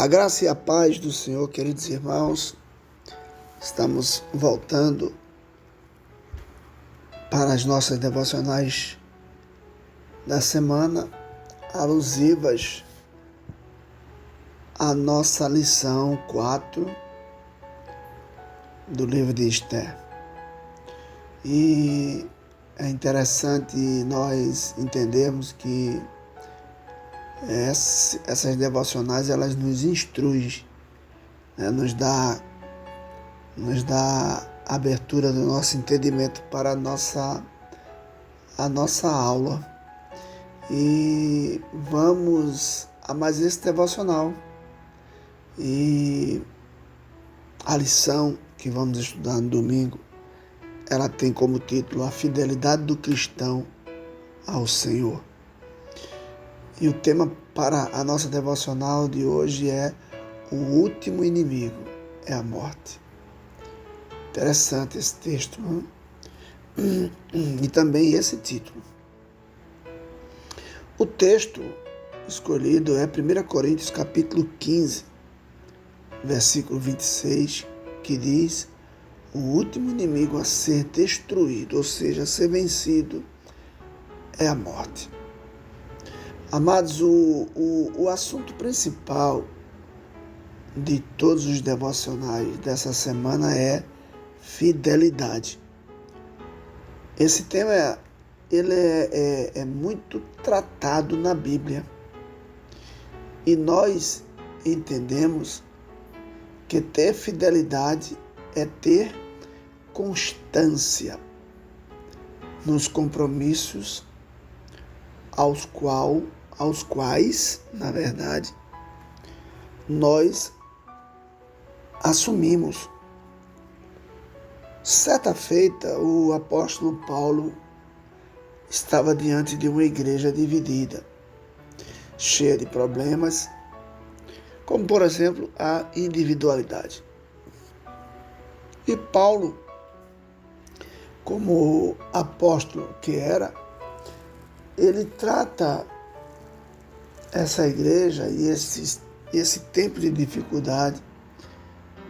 A graça e a paz do Senhor, queridos irmãos, estamos voltando para as nossas devocionais da semana, alusivas à nossa lição 4 do livro de Esther. E é interessante nós entendermos que essas devocionais, elas nos instruem, né? nos dá abertura do nosso entendimento para a nossa aula. E vamos a mais esse devocional. E a lição que vamos estudar no domingo, ela tem como título A Fidelidade do Cristão ao Senhor. E o tema para a nossa devocional de hoje é o último inimigo é a morte. Interessante esse texto, não? E também esse título. O texto escolhido é 1 Coríntios capítulo 15, versículo 26, que diz: o último inimigo a ser destruído, ou seja, a ser vencido, é a morte. Amados, o assunto principal de todos os devocionais dessa semana é fidelidade. Esse tema ele é muito tratado na Bíblia e nós entendemos que ter fidelidade é ter constância nos compromissos aos quais, na verdade, nós assumimos. Certa feita, o apóstolo Paulo estava diante de uma igreja dividida, cheia de problemas, como, por exemplo, a individualidade. E Paulo, como apóstolo que era, ele trata essa igreja e esse tempo de dificuldade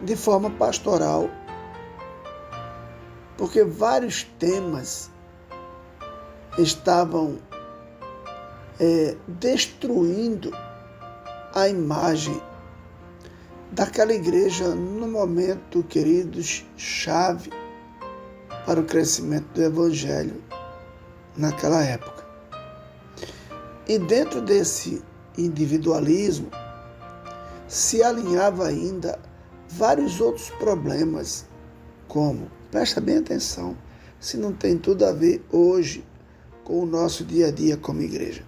de forma pastoral, porque vários temas estavam destruindo a imagem daquela igreja no momento, queridos, chave para o crescimento do evangelho naquela época. E dentro desse individualismo se alinhava ainda vários outros problemas, como, presta bem atenção, se não tem tudo a ver hoje com o nosso dia a dia como igreja.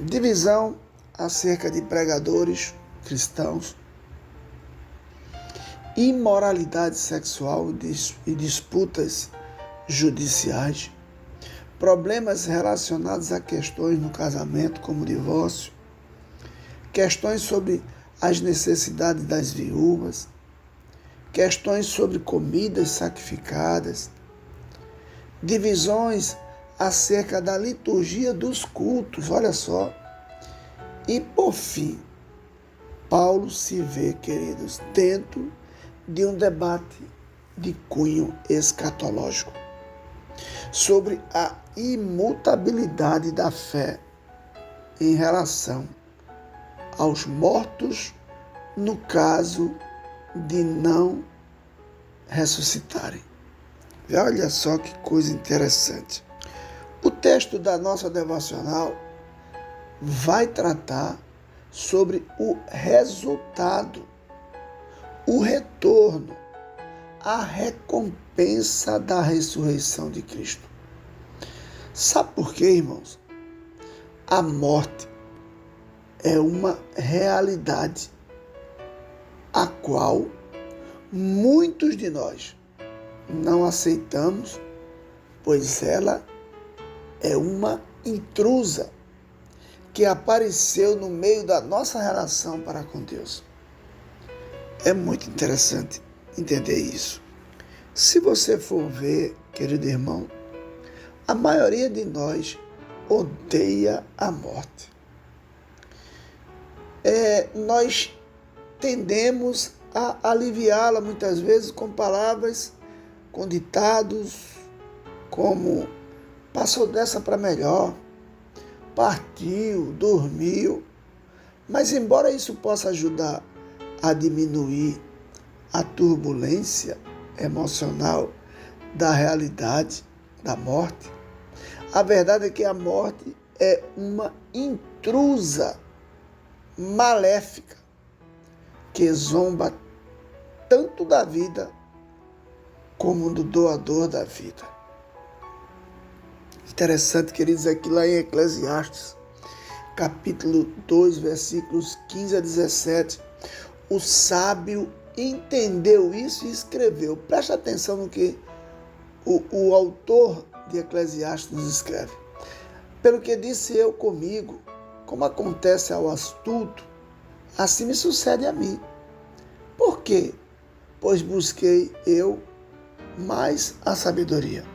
Divisão acerca de pregadores cristãos, imoralidade sexual e disputas judiciais, problemas relacionados a questões no casamento, como divórcio, questões sobre as necessidades das viúvas, questões sobre comidas sacrificadas, divisões acerca da liturgia dos cultos, olha só. E, por fim, Paulo se vê, queridos, dentro de um debate de cunho escatológico sobre a imutabilidade da fé em relação aos mortos no caso de não ressuscitarem. Olha só que coisa interessante. O texto da nossa devocional vai tratar sobre o resultado, o retorno, a recompensa da ressurreição de Cristo. Sabe por quê, irmãos? A morte é uma realidade a qual muitos de nós não aceitamos, pois ela é uma intrusa que apareceu no meio da nossa relação para com Deus. É muito interessante entender isso. Se você for ver, querido irmão, a maioria de nós odeia a morte. nós tendemos a aliviá-la muitas vezes com palavras, com ditados, como passou dessa para melhor, partiu, dormiu. Mas embora isso possa ajudar a diminuir a turbulência emocional da realidade da morte, a verdade é que a morte é uma intrusa maléfica que zomba tanto da vida como do doador da vida. Interessante, queridos, aqui lá em Eclesiastes, capítulo 2, versículos 15 a 17, o sábio entendeu isso e escreveu. Preste atenção no que o autor de Eclesiastes nos escreve. Pelo que disse eu comigo, como acontece ao astuto, assim me sucede a mim. Por quê? Pois busquei eu mais a sabedoria.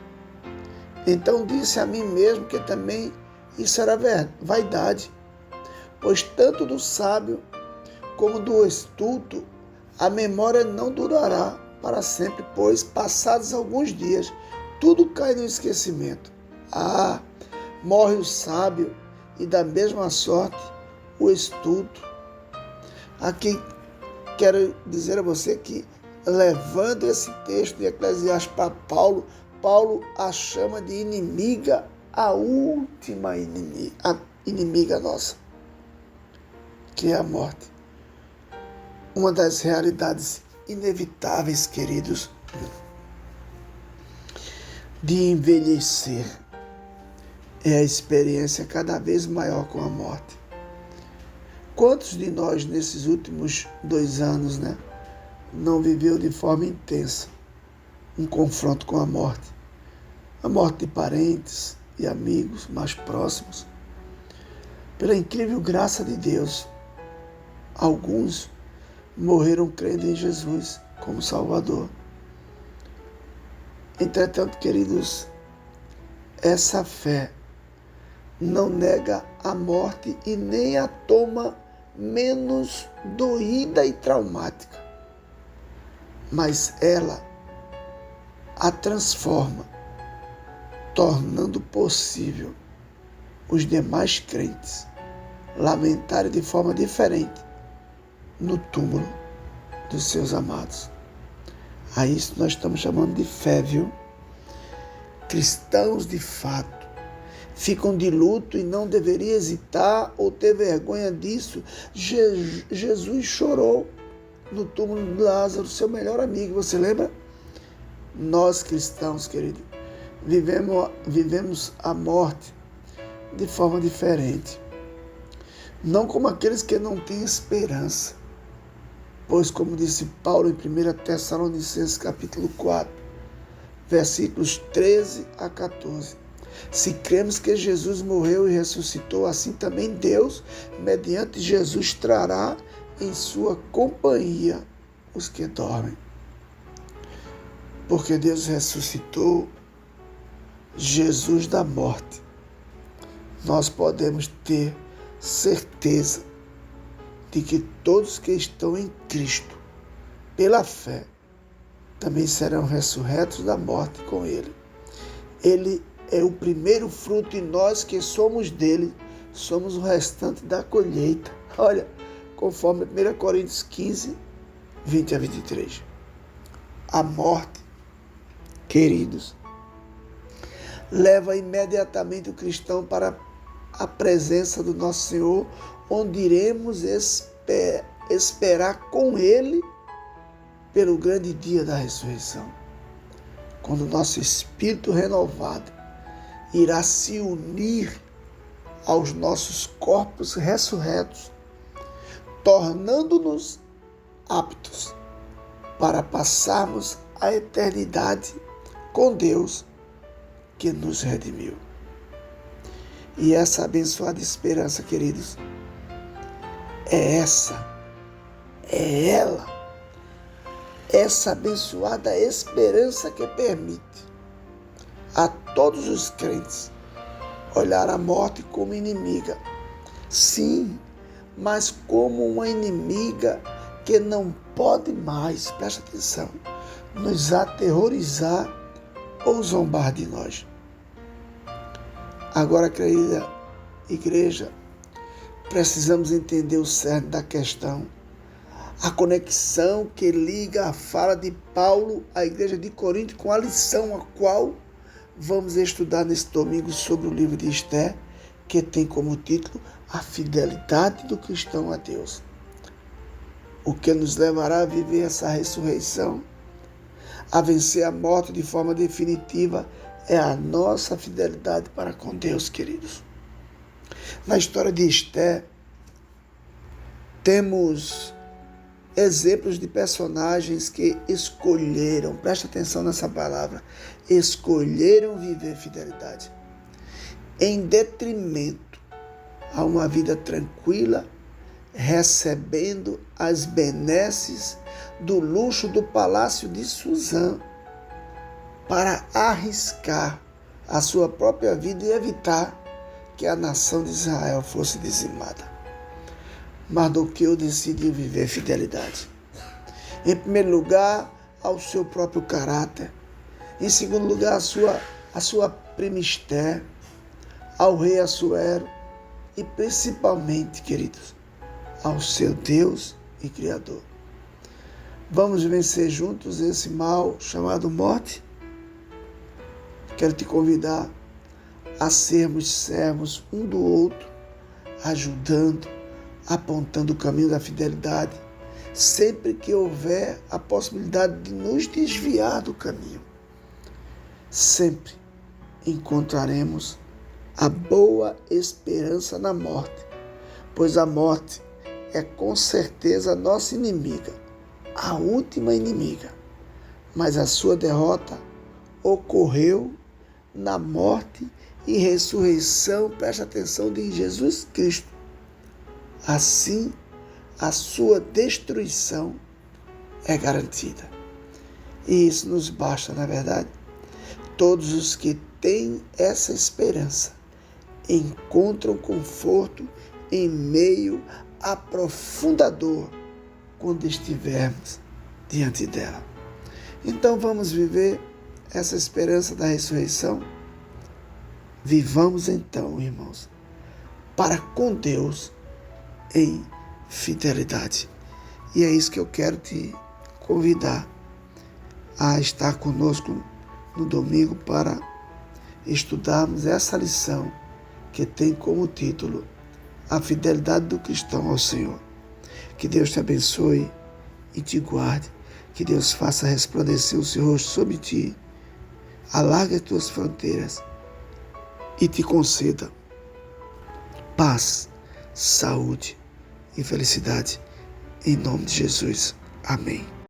Então disse a mim mesmo que também isso era vaidade, pois tanto do sábio como do astuto a memória não durará para sempre, pois passados alguns dias tudo cai no esquecimento. Morre o sábio e da mesma sorte o astuto. Aqui quero dizer a você que, levando esse texto de Eclesiastes para Paulo a chama de inimiga, a última inimiga nossa, que é a morte. Uma das realidades inevitáveis, queridos, de envelhecer é a experiência cada vez maior com a morte. Quantos de nós nesses últimos 2 anos, não viveu de forma intensa um confronto com a morte de parentes e amigos mais próximos? Pela incrível graça de Deus, alguns morreram crendo em Jesus como Salvador. Entretanto, queridos, essa fé não nega a morte e nem a toma menos doída e traumática, mas ela a transforma, tornando possível os demais crentes lamentarem de forma diferente no túmulo dos seus amados. A isso nós estamos chamando de fé, viu? Cristãos de fato ficam de luto e não deveria hesitar ou ter vergonha disso. Jesus chorou no túmulo de Lázaro, seu melhor amigo, você lembra? Nós cristãos, querido, vivemos a morte de forma diferente. Não como aqueles que não têm esperança. Pois, como disse Paulo em 1 Tessalonicenses capítulo 4, versículos 13 a 14, se cremos que Jesus morreu e ressuscitou, assim também Deus, mediante Jesus, trará em sua companhia os que dormem. Porque Deus ressuscitou Jesus da morte, nós podemos ter certeza de que todos que estão em Cristo, pela fé, também serão ressurretos da morte com Ele. Ele é o primeiro fruto e nós que somos dele, somos o restante da colheita. Olha, conforme 1 Coríntios 15, 20 a 23. A morte, queridos, leva imediatamente o cristão para a presença do nosso Senhor, onde iremos esperar com Ele pelo grande dia da ressurreição, quando o nosso espírito renovado irá se unir aos nossos corpos ressurretos, tornando-nos aptos para passarmos a eternidade com Deus que nos redimiu. E essa abençoada esperança, queridos, essa abençoada esperança que permite a todos os crentes olhar a morte como inimiga. Sim, mas como uma inimiga que não pode mais, presta atenção, nos aterrorizar ou zombar de nós. Agora, querida igreja, precisamos entender o cerne da questão, a conexão que liga a fala de Paulo à igreja de Corinto com a lição a qual vamos estudar nesse domingo sobre o livro de Esther, que tem como título A Fidelidade do Cristão a Deus. O que nos levará a viver essa ressurreição, a vencer a morte de forma definitiva, é a nossa fidelidade para com Deus, queridos. Na história de Esther, temos exemplos de personagens que escolheram, presta atenção nessa palavra, escolheram viver fidelidade, em detrimento a uma vida tranquila, recebendo as benesses do luxo do palácio de Suzã, para arriscar a sua própria vida e evitar que a nação de Israel fosse dizimada. Mardoqueu decidiu viver fidelidade. Em primeiro lugar, ao seu próprio caráter. Em segundo lugar, a sua prima Esther, ao rei Assuero e principalmente, queridos, ao seu Deus e Criador. Vamos vencer juntos esse mal chamado morte? Quero te convidar a sermos servos um do outro, ajudando, apontando o caminho da fidelidade, sempre que houver a possibilidade de nos desviar do caminho. Sempre encontraremos a boa esperança na morte, pois a morte é com certeza a nossa inimiga, a última inimiga, mas a sua derrota ocorreu na morte e ressurreição, presta atenção, de Jesus Cristo. Assim, a sua destruição é garantida. E isso nos basta, na verdade. Todos os que têm essa esperança encontram conforto em meio à profunda dor quando estivermos diante dela. Então vamos viver essa esperança da ressurreição. Vivamos então, irmãos, para com Deus em fidelidade. E é isso que eu quero te convidar a estar conosco no domingo para estudarmos essa lição que tem como título A Fidelidade do Cristão ao Senhor. Que Deus te abençoe e te guarde. Que Deus faça resplandecer o seu rosto sobre ti, alargue as tuas fronteiras e te conceda paz, saúde e felicidade. Em nome de Jesus. Amém.